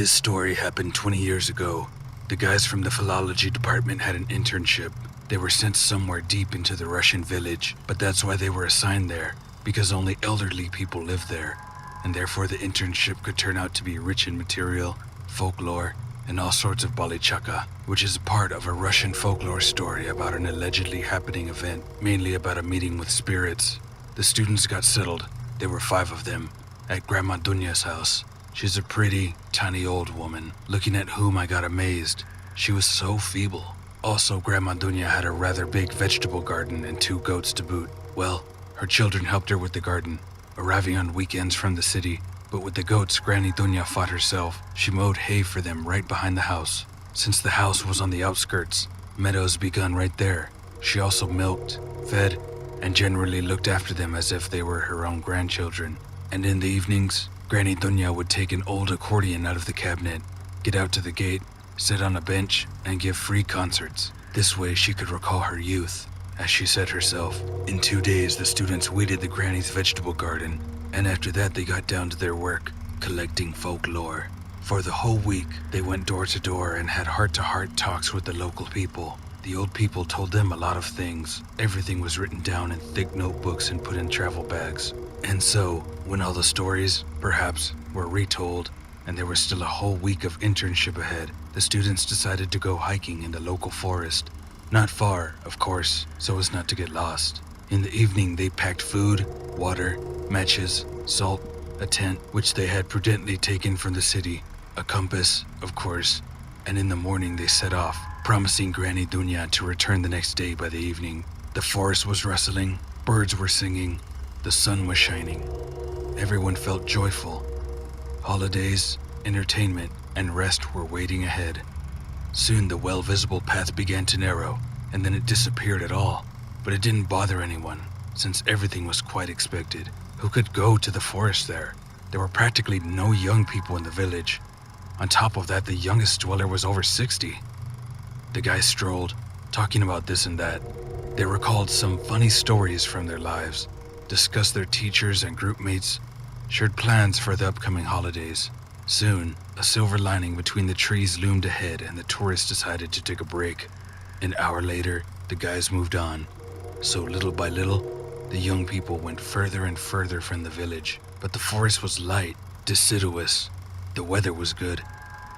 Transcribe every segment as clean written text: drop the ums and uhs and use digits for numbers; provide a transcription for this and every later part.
This story happened 20 years ago. The guys from the philology department had an internship. They were sent somewhere deep into the Russian village, but that's why they were assigned there, because only elderly people lived there, and therefore the internship could turn out to be rich in material, folklore, and all sorts of balichaka, which is part of a Russian folklore story about an allegedly happening event, mainly about a meeting with spirits. The students got settled, there were 5 of them, at Grandma Dunya's house. She's a pretty, tiny old woman, looking at whom I got amazed. She was so feeble. Also, Grandma Dunya had a rather big vegetable garden and 2 goats to boot. Well, her children helped her with the garden, arriving on weekends from the city. But with the goats, Granny Dunya fought herself. She mowed hay for them right behind the house. Since the house was on the outskirts, meadows begun right there. She also milked, fed, and generally looked after them as if they were her own grandchildren. And in the evenings, Granny Dunya would take an old accordion out of the cabinet, get out to the gate, sit on a bench, and give free concerts. This way she could recall her youth. As she said herself, in 2 days the students weeded the granny's vegetable garden, and after that they got down to their work, collecting folklore. For the whole week, they went door to door and had heart-to-heart talks with the local people. The old people told them a lot of things. Everything was written down in thick notebooks and put in travel bags. And so, when all the stories, perhaps, were retold, and there was still a whole week of internship ahead, the students decided to go hiking in the local forest. Not far, of course, so as not to get lost. In the evening, they packed food, water, matches, salt, a tent, which they had prudently taken from the city, a compass, of course, and in the morning they set off, promising Granny Dunya to return the next day by the evening. The forest was rustling, birds were singing, the sun was shining. Everyone felt joyful. Holidays, entertainment, and rest were waiting ahead. Soon the well-visible path began to narrow, and then it disappeared at all. But it didn't bother anyone, since everything was quite expected. Who could go to the forest there? There were practically no young people in the village. On top of that, the youngest dweller was over 60. The guys strolled, talking about this and that. They recalled some funny stories from their lives, discussed their teachers and group mates, shared plans for the upcoming holidays. Soon, a silver lining between the trees loomed ahead and the tourists decided to take a break. An hour later, the guys moved on. So little by little, the young people went further and further from the village. But the forest was light, deciduous, the weather was good,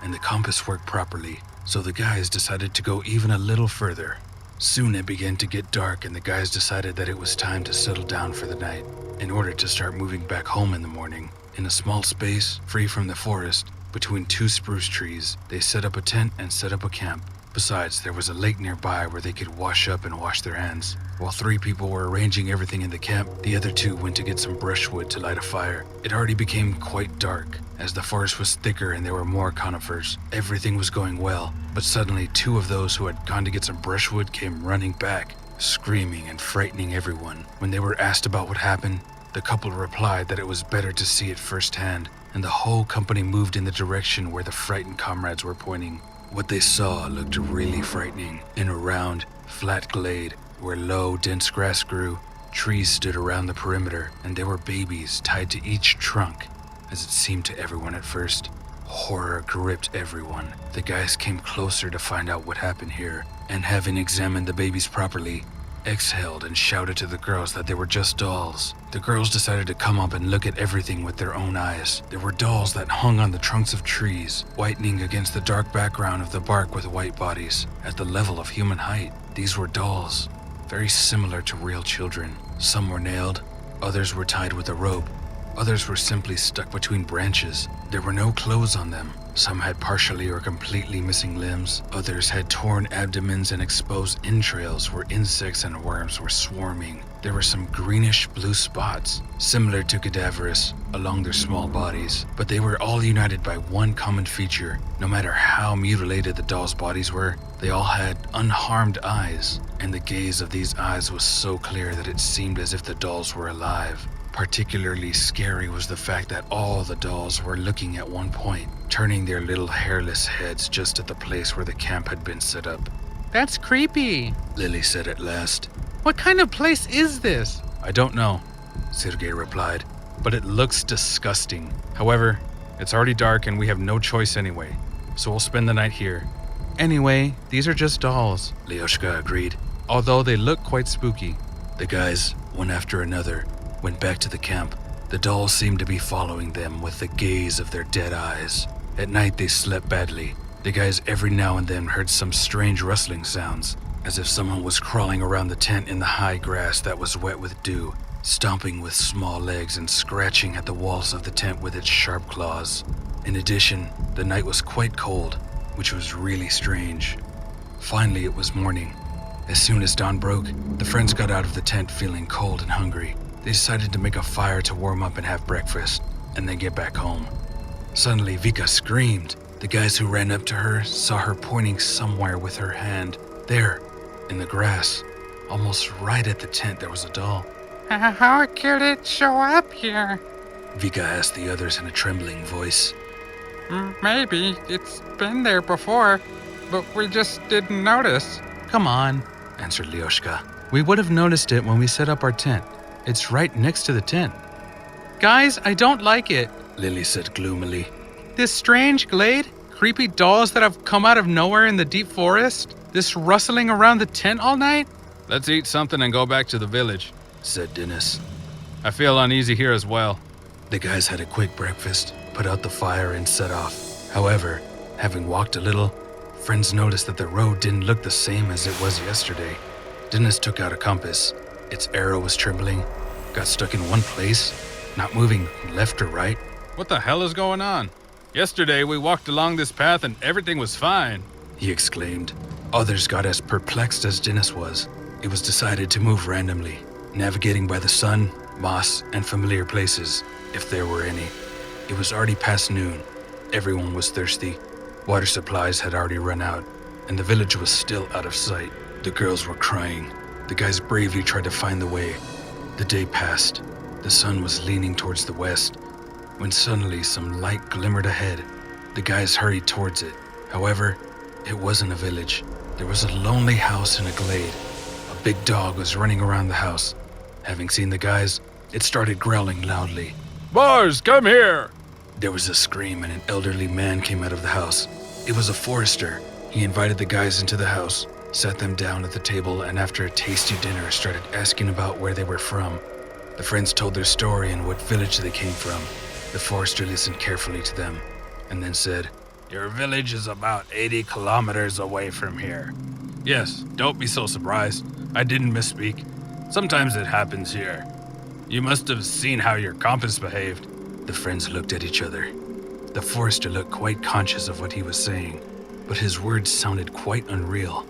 and the compass worked properly, so the guys decided to go even a little further. Soon it began to get dark and the guys decided that it was time to settle down for the night, in order to start moving back home in the morning. In a small space, free from the forest, between 2 spruce trees, they set up a tent and set up a camp. Besides, there was a lake nearby where they could wash up and wash their hands. While 3 people were arranging everything in the camp, the other 2 went to get some brushwood to light a fire. It already became quite dark, as the forest was thicker and there were more conifers. Everything was going well, but suddenly 2 of those who had gone to get some brushwood came running back, screaming and frightening everyone. When they were asked about what happened, the couple replied that it was better to see it firsthand, and the whole company moved in the direction where the frightened comrades were pointing. What they saw looked really frightening. In a round, flat glade, where low, dense grass grew, trees stood around the perimeter, and there were babies tied to each trunk, as it seemed to everyone at first. Horror gripped everyone. The guys came closer to find out what happened here, and having examined the babies properly, exhaled and shouted to the girls that they were just dolls. The girls decided to come up and look at everything with their own eyes. There were dolls that hung on the trunks of trees, whitening against the dark background of the bark with white bodies, at the level of human height. These were dolls, very similar to real children. Some were nailed, others were tied with a rope, others were simply stuck between branches. There were no clothes on them. Some had partially or completely missing limbs. Others had torn abdomens and exposed entrails where insects and worms were swarming. There were some greenish blue spots, similar to cadaverous, along their small bodies. But they were all united by one common feature. No matter how mutilated the dolls' bodies were, they all had unharmed eyes. And the gaze of these eyes was so clear that it seemed as if the dolls were alive. Particularly scary was the fact that all the dolls were looking at one point, turning their little hairless heads just at the place where the camp had been set up. That's creepy, Lily said at last. What kind of place is this? I don't know, Sergei replied, but it looks disgusting. However, It's already dark and we have no choice anyway, so we'll spend the night here. Anyway, these are just dolls, Lyoshka agreed. although they look quite spooky. The guys, one after another, went back to the camp. The dolls seemed to be following them with the gaze of their dead eyes. At night, they slept badly. The guys every now and then heard some strange rustling sounds, as if someone was crawling around the tent in the high grass that was wet with dew, stomping with small legs and scratching at the walls of the tent with its sharp claws. In addition, the night was quite cold, which was really strange. Finally, it was morning. As soon as dawn broke, the friends got out of the tent feeling cold and hungry. They decided to make a fire to warm up and have breakfast, and then get back home. Suddenly, Vika screamed. The guys who ran up to her saw her pointing somewhere with her hand. There, in the grass, almost right at the tent, there was a doll. How could it show up here? Vika asked the others in a trembling voice. Maybe it's been there before, but we just didn't notice. Come on, Answered Lyoshka. we would have noticed it when we set up our tent. It's right next to the tent. Guys, I don't like it. Lily said gloomily. This strange glade, creepy dolls that have come out of nowhere in the deep forest, this rustling around the tent all night. Let's eat something and go back to the village. Said Dennis. I feel uneasy here as well. The guys had a quick breakfast, put out the fire, and set off. However, having walked a little, friends noticed that the road didn't look the same as it was yesterday. Dennis took out a compass. Its arrow was trembling, got stuck in one place, not moving left or right. What the hell is going on? Yesterday we walked along this path and everything was fine. He exclaimed. Others got as perplexed as Dennis was. It was decided to move randomly, navigating by the sun, moss, and familiar places, if there were any. It was already past noon. Everyone was thirsty. Water supplies had already run out, and the village was still out of sight. The girls were crying. The guys bravely tried to find the way. The day passed. The sun was leaning towards the west, when suddenly some light glimmered ahead. The guys hurried towards it. However, it wasn't a village. There was a lonely house in a glade. A big dog was running around the house. Having seen the guys, it started growling loudly. Boys, come here! There was a scream and an elderly man came out of the house. It was a forester. He invited the guys into the house, sat them down at the table, and after a tasty dinner started asking about where they were from. The friends told their story and what village they came from. The forester listened carefully to them and then said, Your village is about 80 kilometers away from here. Yes, don't be so surprised. I didn't misspeak. Sometimes it happens here. You must have seen how your compass behaved. The friends looked at each other. The forester looked quite conscious of what he was saying, but his words sounded quite unreal.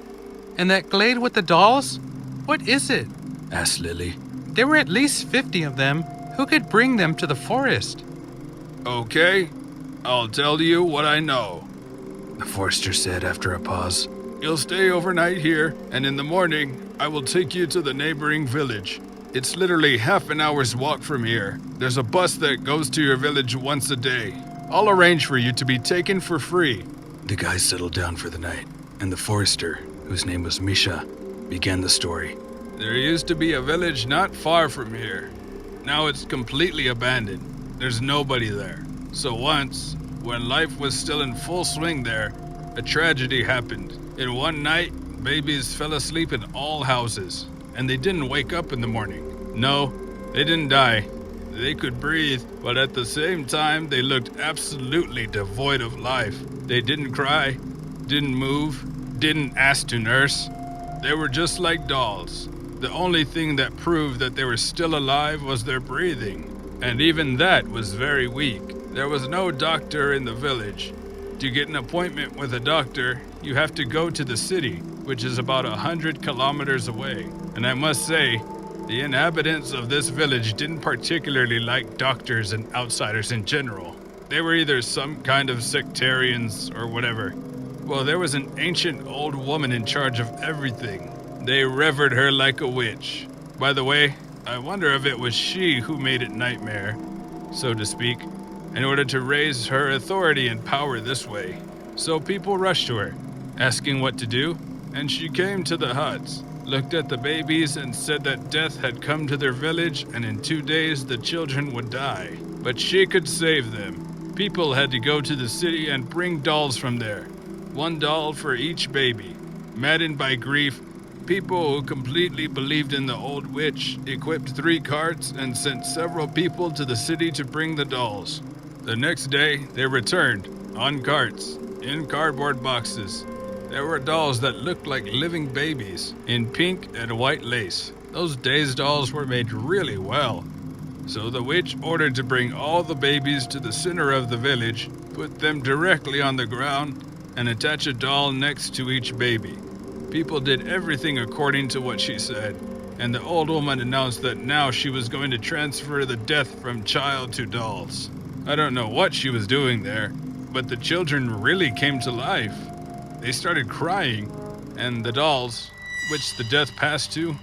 And that glade with the dolls? What is it? Asked Lily. There were at least 50 of them. Who could bring them to the forest? Okay, I'll tell you what I know. The forester said after a pause. You'll stay overnight here, and in the morning, I will take you to the neighboring village. It's literally half an hour's walk from here. There's a bus that goes to your village once a day. I'll arrange for you to be taken for free. The guys settled down for the night, and the forester, whose name was Misha, began the story. There used to be a village not far from here. Now it's completely abandoned. There's nobody there. So once, when life was still in full swing there, a tragedy happened. In one night, babies fell asleep in all houses, and they didn't wake up in the morning. No, they didn't die. They could breathe, but at the same time, they looked absolutely devoid of life. They didn't cry, didn't move, didn't ask to nurse. They were just like dolls. The only thing that proved that they were still alive was their breathing, and even that was very weak. There was no doctor in the village. To get an appointment with a doctor, you have to go to the city, which is about 100 kilometers away. And I must say, the inhabitants of this village didn't particularly like doctors and outsiders in general. They were either some kind of sectarians or whatever. Well, there was an ancient old woman in charge of everything. They revered her like a witch. By the way, I wonder if it was she who made it nightmare, so to speak, in order to raise her authority and power this way. So people rushed to her, asking what to do, and she came to the huts, looked at the babies and said that death had come to their village and in 2 days the children would die. But she could save them. People had to go to the city and bring dolls from there. One doll for each baby. Maddened by grief, people who completely believed in the old witch equipped 3 carts and sent several people to the city to bring the dolls. The next day, they returned, on carts, in cardboard boxes. There were dolls that looked like living babies, in pink and white lace. Those dazed dolls were made really well. So the witch ordered to bring all the babies to the center of the village, put them directly on the ground, and attach a doll next to each baby. People did everything according to what she said, and the old woman announced that now she was going to transfer the death from child to dolls. I don't know what she was doing there, but the children really came to life. They started crying, and the dolls, which the death passed to,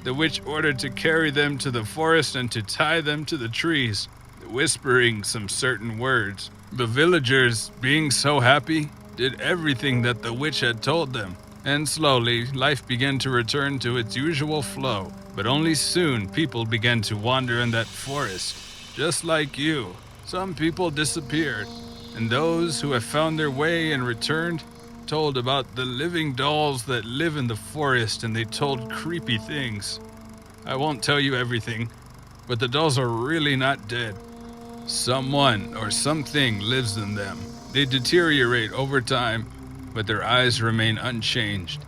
the witch ordered to carry them to the forest and to tie them to the trees, whispering some certain words. The villagers, being so happy, did everything that the witch had told them, and slowly life began to return to its usual flow. But only soon people began to wander in that forest, just like you. Some people disappeared, and those who have found their way and returned told about the living dolls that live in the forest, and they told creepy things. I won't tell you everything, but the dolls are really not dead. Someone or something lives in them. They deteriorate over time, but their eyes remain unchanged.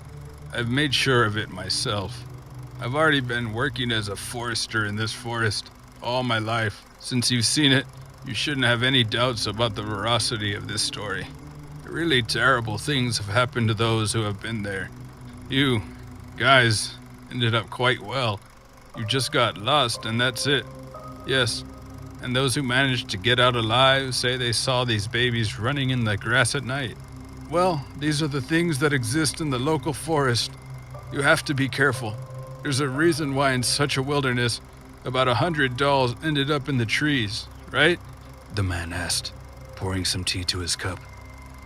I've made sure of it myself. I've already been working as a forester in this forest all my life. Since you've seen it, you shouldn't have any doubts about the veracity of this story. Really terrible things have happened to those who have been there. You guys ended up quite well. You just got lost and that's it. Yes, and those who managed to get out alive say they saw these babies running in the grass at night. Well, these are the things that exist in the local forest. You have to be careful. There's a reason why in such a wilderness, about 100 dolls ended up in the trees, right? The man asked, pouring some tea to his cup,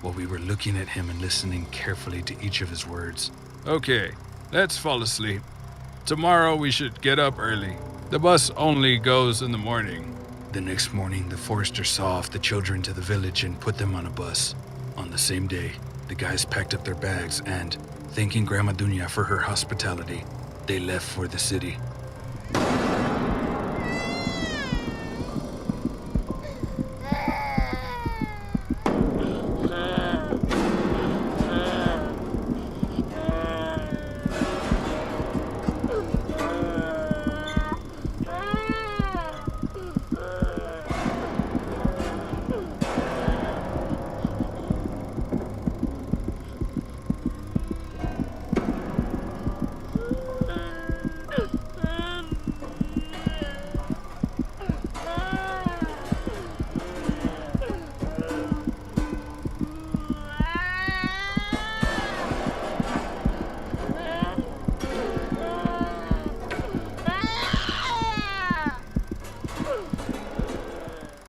while we were looking at him and listening carefully to each of his words. Okay, let's fall asleep. Tomorrow we should get up early. The bus only goes in the morning. The next morning, the forester saw off the children to the village and put them on a bus. On the same day, the guys packed up their bags and, thanking Grandma Dunya for her hospitality, they left for the city.